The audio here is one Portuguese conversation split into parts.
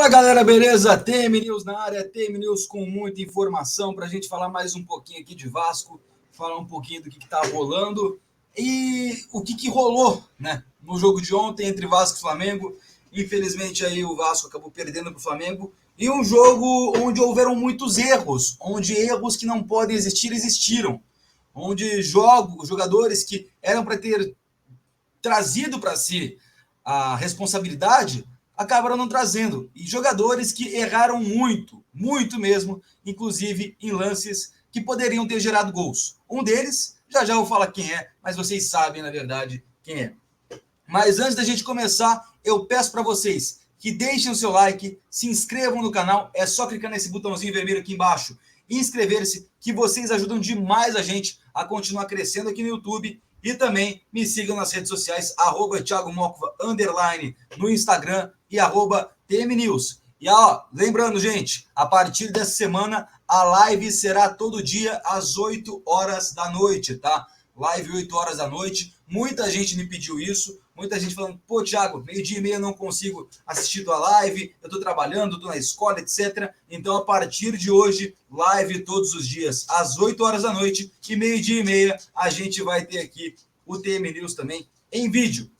Fala galera, beleza? TM News na área, TM News com muita informação para a gente falar mais um pouquinho aqui de Vasco, falar um pouquinho do que está rolando e o que rolou, né? No jogo de ontem entre Vasco e Flamengo. Infelizmente aí o Vasco acabou perdendo para o Flamengo e um jogo onde houveram muitos erros, onde erros que não podem existir existiram, onde jogadores que eram para ter trazido para si a responsabilidade acabaram não trazendo. E jogadores que erraram muito, muito mesmo, inclusive em lances que poderiam ter gerado gols. Um deles, já eu vou falar quem é, mas vocês sabem, na verdade, quem é. Mas antes da gente começar, eu peço para vocês que deixem o seu like, se inscrevam no canal, é só clicar nesse botãozinho vermelho aqui embaixo e inscrever-se, que vocês ajudam demais a gente a continuar crescendo aqui no YouTube. E também me sigam nas redes sociais, @ThiagoMocva_, no Instagram e @TMNews. E lembrando, gente, a partir dessa semana, a live será todo dia às 8 horas da noite, tá? Live 8 horas da noite. Muita gente me pediu isso, muita gente falando, pô, Thiago, 12:30 eu não consigo assistir tua live, eu tô trabalhando, tô na escola, etc. Então, a partir de hoje, live todos os dias, às 8 horas da noite, e 12:30 a gente vai ter aqui o TM News também em vídeo.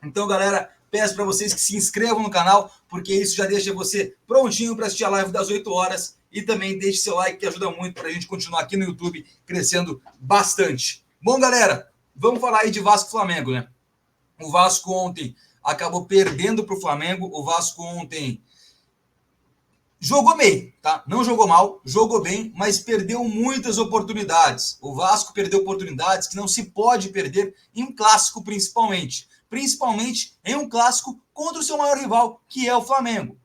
Então, galera, peço para vocês que se inscrevam no canal, porque isso já deixa você prontinho para assistir a live das 8 horas, e também deixe seu like, que ajuda muito para a gente continuar aqui no YouTube crescendo bastante. Bom, galera, vamos falar aí de Vasco e Flamengo, né? O Vasco ontem acabou perdendo para o Flamengo. O Vasco ontem jogou bem, tá? Não jogou mal, jogou bem, mas perdeu muitas oportunidades. O Vasco perdeu oportunidades que não se pode perder em um clássico, principalmente. Principalmente em um clássico contra o seu maior rival, que é o Flamengo.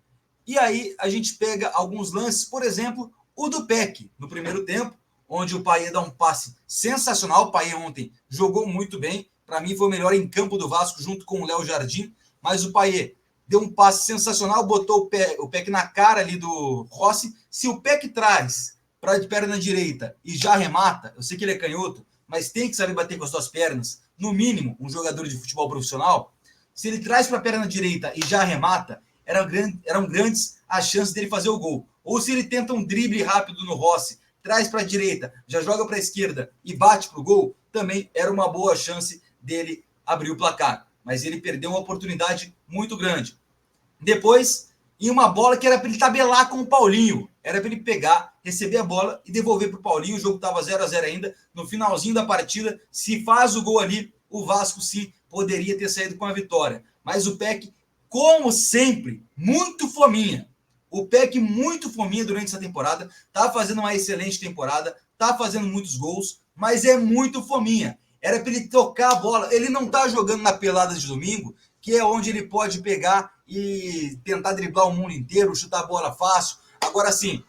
E aí a gente pega alguns lances, por exemplo, o do Peck, no primeiro tempo, onde o Payet dá um passe sensacional. O Payet ontem jogou muito bem. Para mim foi o melhor em campo do Vasco, junto com o Léo Jardim. Mas o Payet deu um passe sensacional, botou o Peck na cara ali do Rossi. Se o Peck traz para de perna direita e já remata, eu sei que ele é canhoto, mas tem que saber bater com as suas pernas, no mínimo, um jogador de futebol profissional. Se ele traz para a perna direita e já remata, eram grandes as chances dele fazer o gol. Ou se ele tenta um drible rápido no Rossi, traz para a direita, já joga para a esquerda e bate para o gol, também era uma boa chance dele abrir o placar. Mas ele perdeu uma oportunidade muito grande. Depois, em uma bola que era para ele tabelar com o Paulinho. Era para ele pegar, receber a bola e devolver para o Paulinho. O jogo estava 0-0 ainda. No finalzinho da partida, se faz o gol ali, o Vasco sim poderia ter saído com a vitória. Mas o Peck, como sempre, muito fominha. O Peck muito fominha durante essa temporada. Tá fazendo uma excelente temporada. Tá fazendo muitos gols, mas é muito fominha. Era para ele tocar a bola. Ele não tá jogando na pelada de domingo, que é onde ele pode pegar e tentar driblar o mundo inteiro, chutar a bola fácil. Agora sim,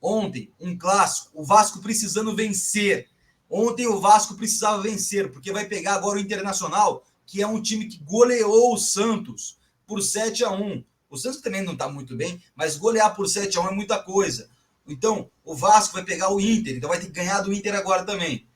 ontem, um clássico, o Vasco precisando vencer. Ontem o Vasco precisava vencer, porque vai pegar agora o Internacional, que é um time que goleou o Santos por 7-1. O Santos também não está muito bem, mas golear por 7-1 é muita coisa. Então, o Vasco vai pegar o Inter, então vai ter que ganhar do Inter agora também.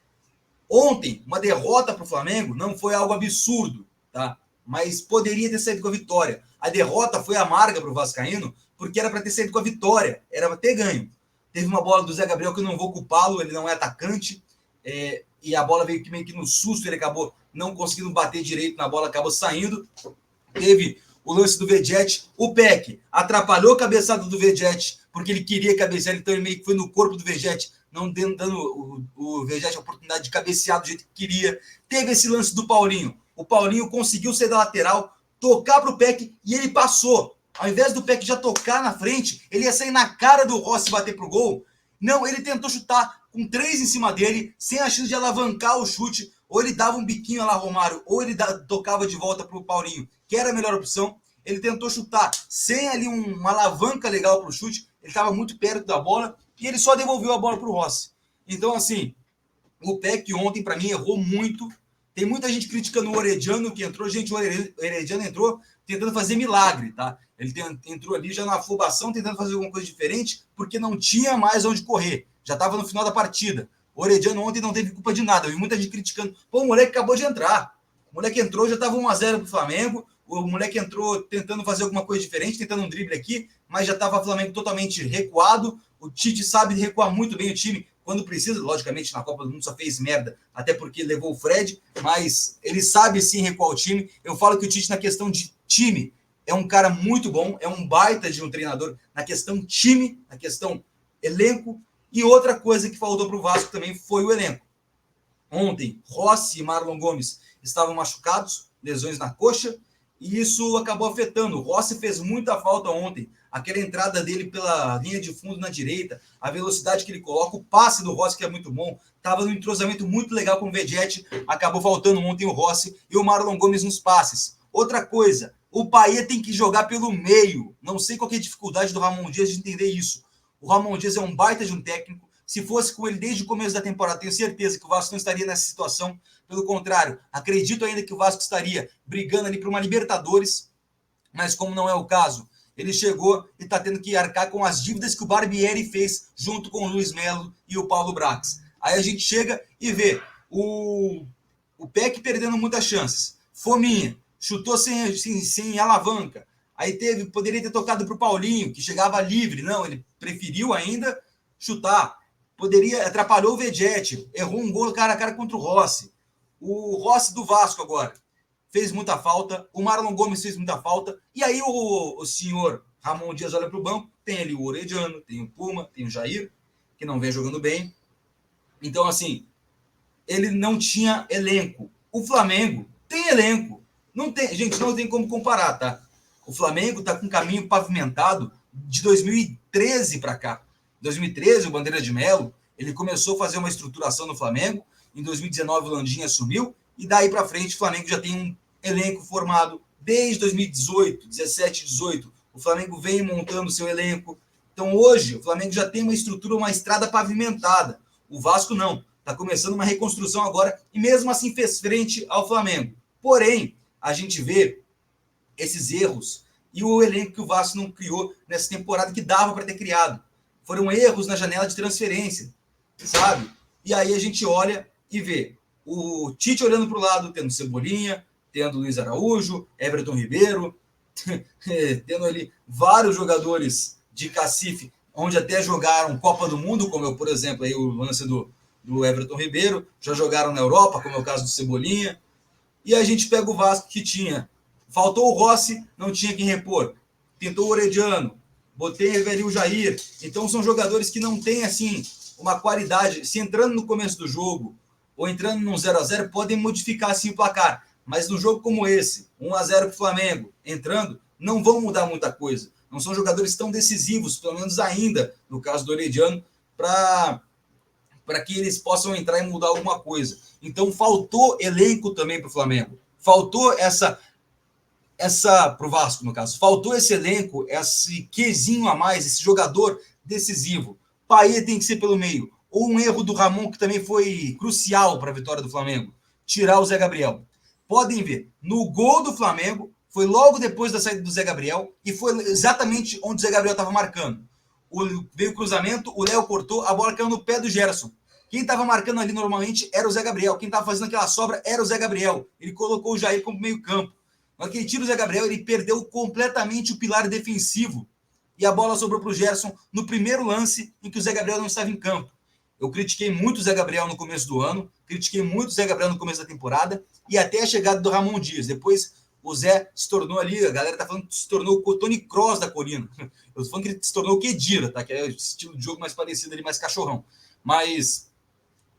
Ontem, uma derrota para o Flamengo não foi algo absurdo, tá? Mas poderia ter saído com a vitória. A derrota foi amarga para o vascaíno, porque era para ter saído com a vitória, era para ter ganho. Teve uma bola do Zé Gabriel que eu não vou culpá-lo, ele não é atacante, e a bola veio meio que no susto, ele acabou não conseguindo bater direito na bola, acabou saindo. Teve o lance do Vegetti, o Peck atrapalhou a cabeçada do Vegetti, porque ele queria cabecear, então ele meio que foi no corpo do Vegetti, não dando o Vegetti a oportunidade de cabecear do jeito que queria. Teve esse lance do Paulinho. O Paulinho conseguiu sair da lateral, tocar para o Peck e ele passou. Ao invés do Peck já tocar na frente, ele ia sair na cara do Rossi e bater pro gol. Não, ele tentou chutar com 3 em cima dele, sem a chance de alavancar o chute. Ou ele dava um biquinho lá, Romário, ou ele tocava de volta pro Paulinho, que era a melhor opção. Ele tentou chutar sem ali uma alavanca legal pro chute. Ele estava muito perto da bola e ele só devolveu a bola pro Rossi. Então, assim, o Peck ontem, para mim, errou muito. Tem muita gente criticando o Orediano, que entrou. Gente, o Orediano entrou tentando fazer milagre, tá? Ele entrou ali já na afobação, tentando fazer alguma coisa diferente, porque não tinha mais onde correr. Já estava no final da partida. O Orediano ontem não teve culpa de nada. Eu vi muita gente criticando. Pô, o moleque acabou de entrar. O moleque entrou, já estava 1-0 pro Flamengo. o moleque entrou tentando fazer alguma coisa diferente, tentando um drible aqui, mas já estava o Flamengo totalmente recuado. O Tite sabe recuar muito bem o time quando precisa. Logicamente, na Copa do Mundo só fez merda, até porque levou o Fred, mas ele sabe sim recuar o time. Eu falo que o Tite, na questão de time, é um cara muito bom, é um baita de um treinador na questão time, na questão elenco. E outra coisa que faltou para o Vasco também foi o elenco. Ontem, Rossi e Marlon Gomes estavam machucados, lesões na coxa, e isso acabou afetando. O Rossi fez muita falta ontem. Aquela entrada dele pela linha de fundo na direita, a velocidade que ele coloca, o passe do Rossi, que é muito bom, estava num entrosamento muito legal com o Vegetti, acabou faltando ontem o Rossi e o Marlon Gomes nos passes. Outra coisa, o Payet tem que jogar pelo meio. Não sei qual que é a dificuldade do Ramon Dias de entender isso. O Ramon Dias é um baita de um técnico. Se fosse com ele desde o começo da temporada, tenho certeza que o Vasco não estaria nessa situação. Pelo contrário, acredito ainda que o Vasco estaria brigando ali por uma Libertadores, mas como não é o caso, ele chegou e está tendo que arcar com as dívidas que o Barbieri fez junto com o Luiz Melo e o Paulo Brax. Aí a gente chega e vê o Peck perdendo muitas chances. Fominha chutou sem alavanca. Aí poderia ter tocado para o Paulinho, que chegava livre. Não, ele preferiu ainda chutar. Atrapalhou o Vegetti, errou um gol cara a cara contra o Rossi. O Rossi do Vasco agora fez muita falta, o Marlon Gomes fez muita falta, e aí o senhor Ramon Dias olha para o banco, tem ali o Orediano, tem o Puma, tem o Jair, que não vem jogando bem. Então, assim, ele não tinha elenco. O Flamengo tem elenco. Não tem, gente, não tem como comparar, tá? O Flamengo está com um caminho pavimentado de 2013 para cá. Em 2013, o Bandeira de Melo, ele começou a fazer uma estruturação no Flamengo. Em 2019, o Landinha assumiu. E daí para frente, o Flamengo já tem um elenco formado desde 2018, 17, 18. O Flamengo vem montando seu elenco. Então, hoje, o Flamengo já tem uma estrutura, uma estrada pavimentada. O Vasco não. Está começando uma reconstrução agora e mesmo assim fez frente ao Flamengo. Porém, a gente vê esses erros e o elenco que o Vasco não criou nessa temporada que dava para ter criado. Foram erros na janela de transferência, sabe? E aí a gente olha e vê o Tite olhando para o lado, tendo Cebolinha, tendo Luiz Araújo, Everton Ribeiro, tendo ali vários jogadores de cacife, onde até jogaram Copa do Mundo, como por exemplo, aí o lance do Everton Ribeiro, já jogaram na Europa, como é o caso do Cebolinha. E a gente pega o Vasco que faltou o Rossi, não tinha quem repor. Pintou o Orediano, botei ali o Jair. Então são jogadores que não têm assim uma qualidade. Se entrando no começo do jogo ou entrando num 0-0, podem modificar assim o placar. Mas no jogo como esse, 1-0 para o Flamengo, entrando, não vão mudar muita coisa. Não são jogadores tão decisivos, pelo menos ainda, no caso do Orediano, para que eles possam entrar e mudar alguma coisa. Então faltou elenco também para o Flamengo. Faltou para o Vasco, no caso. Faltou esse elenco, esse quezinho a mais, esse jogador decisivo. Payet tem que ser pelo meio. Ou um erro do Ramon, que também foi crucial para a vitória do Flamengo. Tirar o Zé Gabriel. Podem ver, no gol do Flamengo, foi logo depois da saída do Zé Gabriel, e foi exatamente onde o Zé Gabriel estava marcando. Veio o cruzamento, o Léo cortou, a bola caiu no pé do Gerson. Quem estava marcando ali normalmente era o Zé Gabriel. Quem estava fazendo aquela sobra era o Zé Gabriel. Ele colocou o Jair como meio campo. Na hora que ele tira o Zé Gabriel, ele perdeu completamente o pilar defensivo. E a bola sobrou para o Gerson no primeiro lance em que o Zé Gabriel não estava em campo. Eu critiquei muito o Zé Gabriel no começo do ano, critiquei muito o Zé Gabriel no começo da temporada e até a chegada do Ramon Dias. Depois o Zé se tornou ali, a galera tá falando que se tornou o Tony Kroos da Colina. Eu tô falando que ele se tornou o Khedira, tá? Que é o estilo de jogo mais parecido ali, mais cachorrão. Mas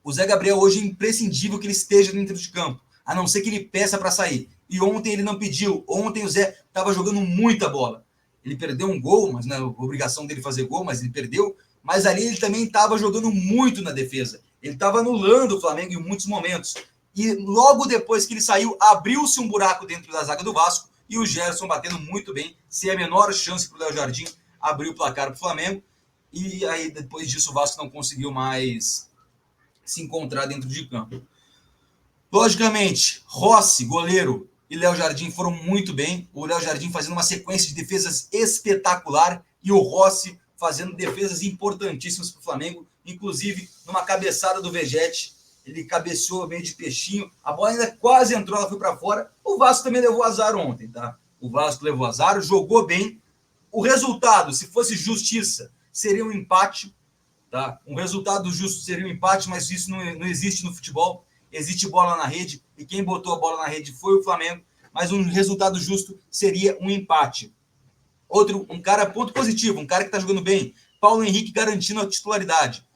o Zé Gabriel hoje é imprescindível que ele esteja dentro de campo, a não ser que ele peça para sair. E ontem ele não pediu. Ontem o Zé estava jogando muita bola. Ele perdeu um gol, mas não é obrigação dele fazer gol, mas ele perdeu. Mas ali ele também estava jogando muito na defesa. Ele estava anulando o Flamengo em muitos momentos. E logo depois que ele saiu, abriu-se um buraco dentro da zaga do Vasco e o Gerson batendo muito bem, sem a menor chance para o Léo Jardim abrir o placar para o Flamengo. E aí depois disso o Vasco não conseguiu mais se encontrar dentro de campo. Logicamente, Rossi, goleiro, e Léo Jardim foram muito bem. O Léo Jardim fazendo uma sequência de defesas espetacular e o Rossi fazendo defesas importantíssimas para o Flamengo, inclusive numa cabeçada do Vegetti. Ele cabeceou meio de peixinho, a bola ainda quase entrou, ela foi para fora. O Vasco também levou azar ontem, tá? O Vasco levou azar, jogou bem. O resultado, se fosse justiça, seria um empate. Tá? Um resultado justo seria um empate, mas isso não existe no futebol. Existe bola na rede, e quem botou a bola na rede foi o Flamengo, mas um resultado justo seria um empate. Um cara, ponto positivo, um cara que está jogando bem, Paulo Henrique garantindo a titularidade.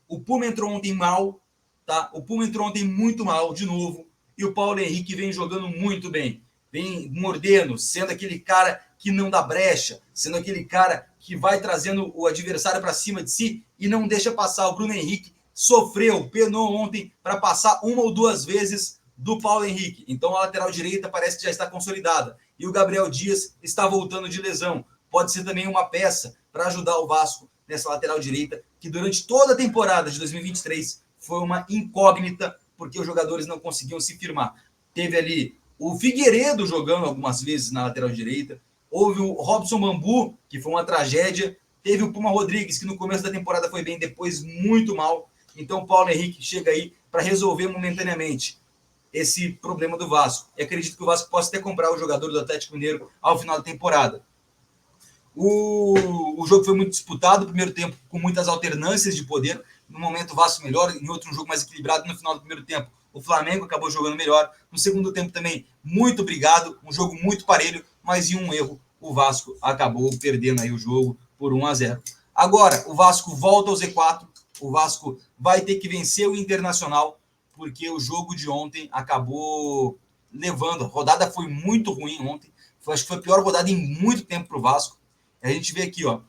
O Puma entrou ontem mal, tá? O Puma entrou ontem muito mal, de novo, e o Paulo Henrique vem jogando muito bem, vem mordendo, sendo aquele cara que não dá brecha, sendo aquele cara que vai trazendo o adversário para cima de si e não deixa passar. O Bruno Henrique sofreu, penou ontem para passar uma ou duas vezes do Paulo Henrique. Então a lateral direita parece que já está consolidada. E o Gabriel Dias está voltando de lesão. Pode ser também uma peça para ajudar o Vasco nessa lateral direita, que durante toda a temporada de 2023 foi uma incógnita, porque os jogadores não conseguiam se firmar. Teve ali o Figueiredo jogando algumas vezes na lateral direita, houve o Robson Bambu, que foi uma tragédia, teve o Puma Rodrigues, que no começo da temporada foi bem, depois muito mal. Então o Paulo Henrique chega aí para resolver momentaneamente esse problema do Vasco. E acredito que o Vasco possa até comprar o jogador do Atlético Mineiro ao final da temporada. O jogo foi muito disputado, primeiro tempo com muitas alternâncias de poder. No momento o Vasco melhor, em outro jogo mais equilibrado. No final do primeiro tempo o Flamengo acabou jogando melhor. No segundo tempo também muito brigado, um jogo muito parelho, mas em um erro o Vasco acabou perdendo aí o jogo por 1-0. Agora o Vasco volta ao Z4, o Vasco vai ter que vencer o Internacional, porque o jogo de ontem acabou levando. A rodada foi muito ruim ontem, acho que foi a pior rodada em muito tempo para o Vasco. A gente vê aqui, ó,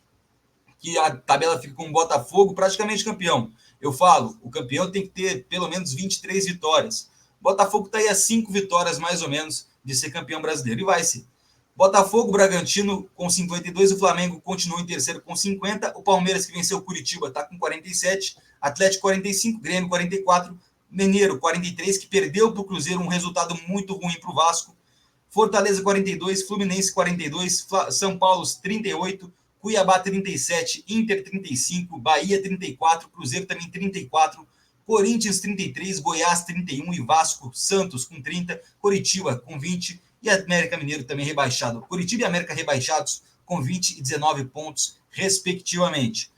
que a tabela fica com o Botafogo praticamente campeão. Eu falo, o campeão tem que ter pelo menos 23 vitórias. O Botafogo está aí a 5 vitórias, mais ou menos, de ser campeão brasileiro. E vai ser. Botafogo, Bragantino com 52, o Flamengo continua em terceiro com 50, o Palmeiras, que venceu o Curitiba, está com 47, Atlético 45, Grêmio 44, Mineiro 43, que perdeu para o Cruzeiro, um resultado muito ruim para o Vasco, Fortaleza 42, Fluminense 42, São Paulo 38, Cuiabá 37, Inter 35, Bahia 34, Cruzeiro também 34, Corinthians 33, Goiás 31 e Vasco, Santos com 30, Coritiba com 20 e América Mineiro também rebaixado. Coritiba e América rebaixados com 20 e 19 pontos, respectivamente.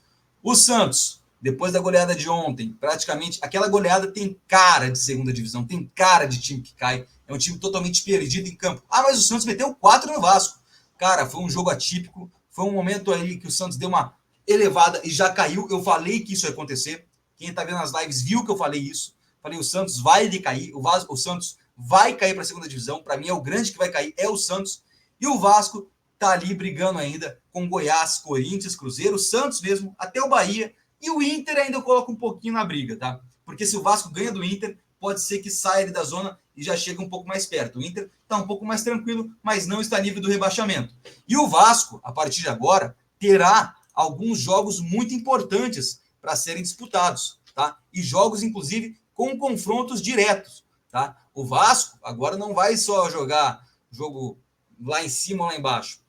O Santos, depois da goleada de ontem, praticamente, aquela goleada tem cara de segunda divisão, tem cara de time que cai. É um time totalmente perdido em campo. Ah, mas o Santos meteu 4 no Vasco. Cara, foi um jogo atípico. Foi um momento aí que o Santos deu uma elevada e já caiu. Eu falei que isso ia acontecer. Quem tá vendo as lives viu que eu falei isso. Falei, o Santos vai decair. O Santos vai cair para a segunda divisão. Para mim é o grande que vai cair, é o Santos. E o Vasco tá ali brigando ainda com Goiás, Corinthians, Cruzeiro, Santos mesmo, até o Bahia. E o Inter ainda coloca um pouquinho na briga, tá? Porque se o Vasco ganha do Inter, pode ser que saia da zona e já chega um pouco mais perto. O Inter está um pouco mais tranquilo, mas não está livre do rebaixamento. E o Vasco, a partir de agora, terá alguns jogos muito importantes para serem disputados, tá? E jogos, inclusive, com confrontos diretos, tá? O Vasco agora não vai só jogar jogo lá em cima ou lá embaixo.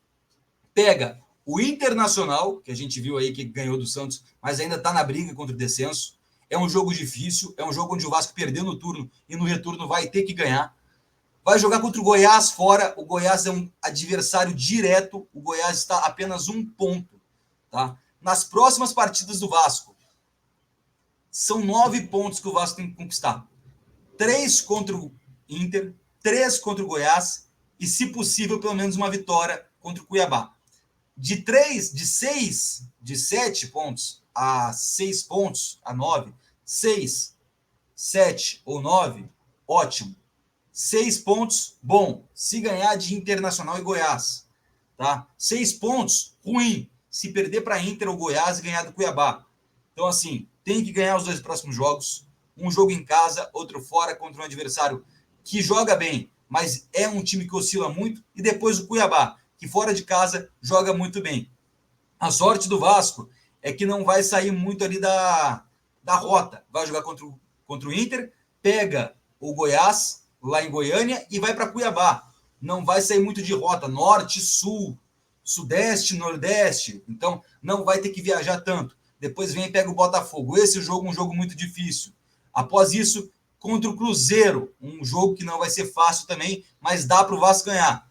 Pega o Internacional, que a gente viu aí que ganhou do Santos, mas ainda está na briga contra o descenso. É um jogo difícil, é um jogo onde o Vasco perdeu no turno e no retorno vai ter que ganhar. Vai jogar contra o Goiás fora. O Goiás é um adversário direto. O Goiás está apenas 1 ponto. Tá? Nas próximas partidas do Vasco, são 9 pontos que o Vasco tem que conquistar. 3 contra o Inter, 3 contra o Goiás e, se possível, pelo menos uma vitória contra o Cuiabá. De 7 pontos a 6 pontos, a 9, 6, 7 ou 9, ótimo. 6 pontos, bom. Se ganhar de Internacional e Goiás, tá? 6 pontos, ruim. Se perder para Inter ou Goiás e ganhar do Cuiabá. Então, assim, tem que ganhar os 2 próximos jogos. Um jogo em casa, outro fora, contra um adversário que joga bem, mas é um time que oscila muito. E depois o Cuiabá, que fora de casa joga muito bem. A sorte do Vasco é que não vai sair muito ali da rota. Vai jogar contra o Inter, pega o Goiás lá em Goiânia e vai para Cuiabá. Não vai sair muito de rota, norte, sul, sudeste, nordeste. Então não vai ter que viajar tanto. Depois vem e pega o Botafogo. Esse jogo é um jogo muito difícil. Após isso, contra o Cruzeiro, um jogo que não vai ser fácil também, mas dá para o Vasco ganhar.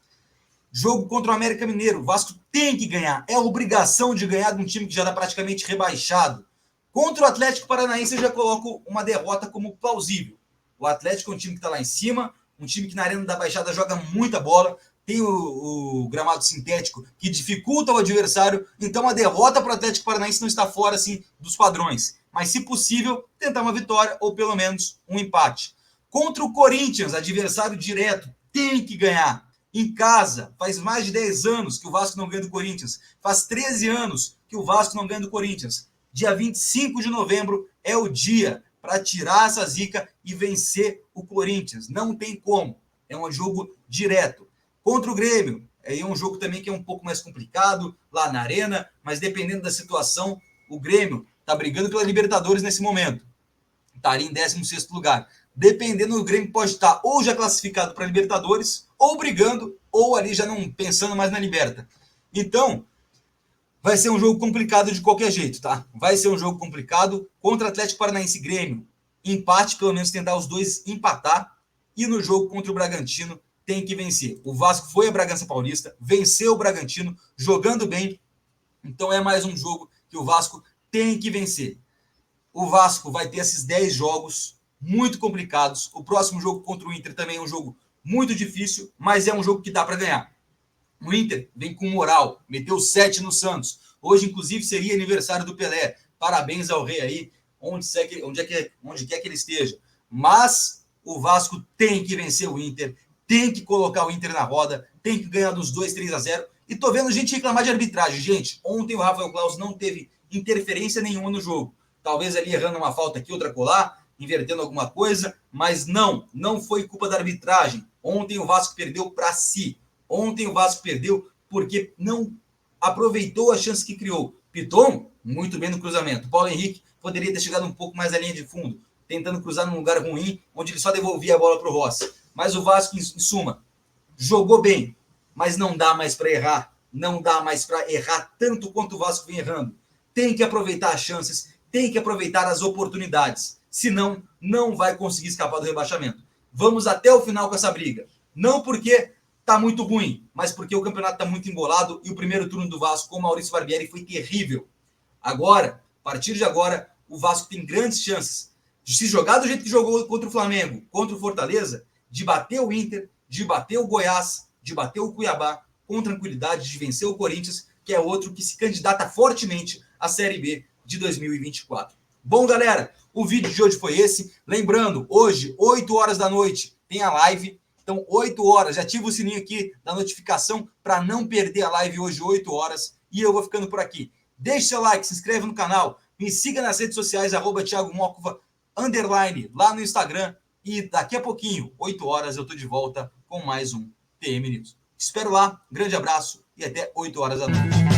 Jogo contra o América Mineiro. O Vasco tem que ganhar. É obrigação de ganhar de um time que já está praticamente rebaixado. Contra o Atlético Paranaense, eu já coloco uma derrota como plausível. O Atlético é um time que está lá em cima, um time que na Arena da Baixada joga muita bola, tem o gramado sintético que dificulta o adversário, então a derrota para o Atlético Paranaense não está fora assim, dos padrões. Mas, se possível, tentar uma vitória ou pelo menos um empate. Contra o Corinthians, adversário direto, tem que ganhar. Em casa, faz mais de 10 anos que o Vasco não ganha do Corinthians. Faz 13 anos que o Vasco não ganha do Corinthians. Dia 25 de novembro é o dia para tirar essa zica e vencer o Corinthians. Não tem como. É um jogo direto. Contra o Grêmio, é um jogo também que é um pouco mais complicado, lá na Arena, mas dependendo da situação, o Grêmio está brigando pela Libertadores nesse momento. Está ali em 16º lugar. Dependendo, o Grêmio pode estar ou já classificado para a Libertadores, ou brigando, ou ali já não pensando mais na Liberta. Então, vai ser um jogo complicado de qualquer jeito, tá? Vai ser um jogo complicado contra Atlético Paranaense e Grêmio. Empate, pelo menos tentar os dois empatar. E no jogo contra o Bragantino, tem que vencer. O Vasco foi a Bragança Paulista, venceu o Bragantino, jogando bem. Então é mais um jogo que o Vasco tem que vencer. O Vasco vai ter esses 10 jogos muito complicados. O próximo jogo contra o Inter também é um jogo muito difícil, mas é um jogo que dá para ganhar. O Inter vem com moral, meteu 7 no Santos. Hoje, inclusive, seria aniversário do Pelé. Parabéns ao rei aí, onde quer que ele esteja. Mas o Vasco tem que vencer o Inter, tem que colocar o Inter na roda, tem que ganhar dos 2-3-0. E tô vendo gente reclamar de arbitragem. Gente, ontem o Rafael Claus não teve interferência nenhuma no jogo. Talvez ali errando uma falta aqui, outra colar, invertendo alguma coisa, mas não foi culpa da arbitragem. Ontem o Vasco perdeu para si. Ontem o Vasco perdeu porque não aproveitou a chance que criou. Piton, muito bem no cruzamento. Paulo Henrique poderia ter chegado um pouco mais à linha de fundo, tentando cruzar num lugar ruim, onde ele só devolvia a bola para o Rossi. Mas o Vasco, em suma, jogou bem, mas não dá mais para errar. Não dá mais para errar tanto quanto o Vasco vem errando. Tem que aproveitar as chances, tem que aproveitar as oportunidades. Senão, não vai conseguir escapar do rebaixamento. Vamos até o final com essa briga. Não porque tá muito ruim, mas porque o campeonato tá muito embolado e o primeiro turno do Vasco com o Maurício Barbieri foi terrível. Agora, a partir de agora, o Vasco tem grandes chances de se jogar do jeito que jogou contra o Flamengo, contra o Fortaleza, de bater o Inter, de bater o Goiás, de bater o Cuiabá, com tranquilidade, de vencer o Corinthians, que é outro que se candidata fortemente à Série B de 2024. Bom, galera, o vídeo de hoje foi esse. Lembrando, hoje, 8 horas da noite, tem a live. Então, 8 horas, já ativa o sininho aqui da notificação para não perder a live hoje, 8 horas. E eu vou ficando por aqui. Deixe seu like, se inscreve no canal, me siga nas redes sociais, @ThiagoMocova_, lá no Instagram. E daqui a pouquinho, 8 horas, eu estou de volta com mais um TM News. Espero lá, grande abraço e até 8 horas da noite.